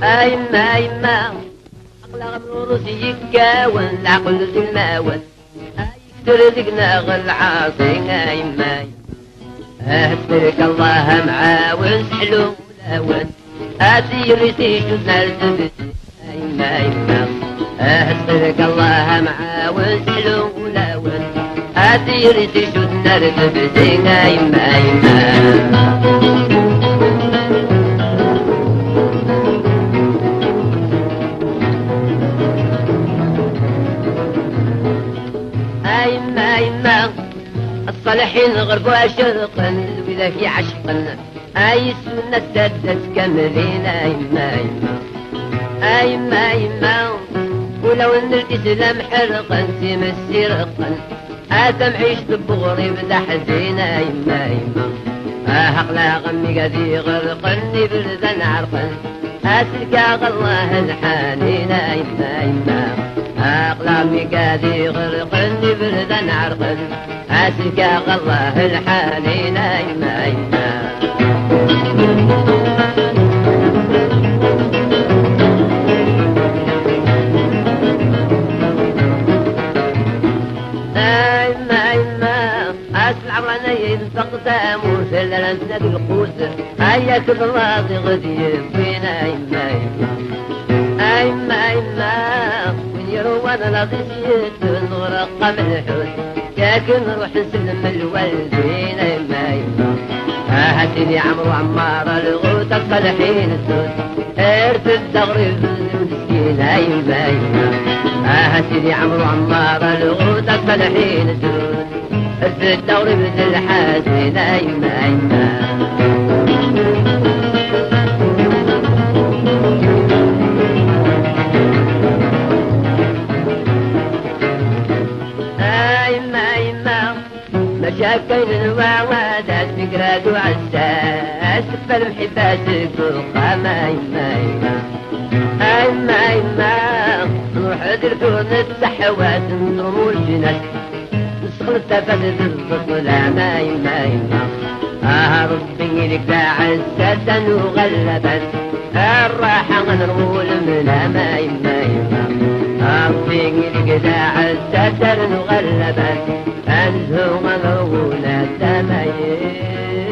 أيما أيما أقلع من راسي يكاون العقل ذي الماوت يكتر ذقنا غالعاصي أيما أهترك الله معاون سحلو ملاون أدير تيجوزنا الزبد أيما أيما أهترك الله معاون سحلو ملاون أدير تيجوزنا الزبد أيما أيما الصالحين غربوا شرقا الولا في عشقا اي السنة سدت كاملين ايما ايما ايما ايما ولو ان الاسلام حرقا سيم السرقا ادم عيشت بغريب ذا حزين ايما ايما اقلا غمي قدي غرقني بردا عرقا اتلقى الله الحنين ايما ايما اقلا مقادي غرقني بردا عرقا أتلقى الله الحنين أيما أيما أيما أيما أسمع وانا ينفق داموس إلا لسنا بالقوس هيا كل راضي غدي فينا أيما أيما أيما أيما وين يروى أنا لغيت نغرق من الحوت لكن روح نسلم الوالدين ايما ايما هاتيني عمرو عمار الغوت الصالحين السود ارث التغريب المسكين ايما ايما هاتيني عمرو عمار الغوت الصالحين السود ارث التغريب الحاسين ايما ايما مشاكل وعوادات فكرات وعساس فالمحبات فوقها ايما ايما ايما نروح الكون السحوات نضرمو الجنات نسخل التفت بالظلام ايما ايما ربي لك عزة وغلبت الراحة نرمو المنام ايما ايما ربي لك عزة وغلبت أنزو مغولة تميز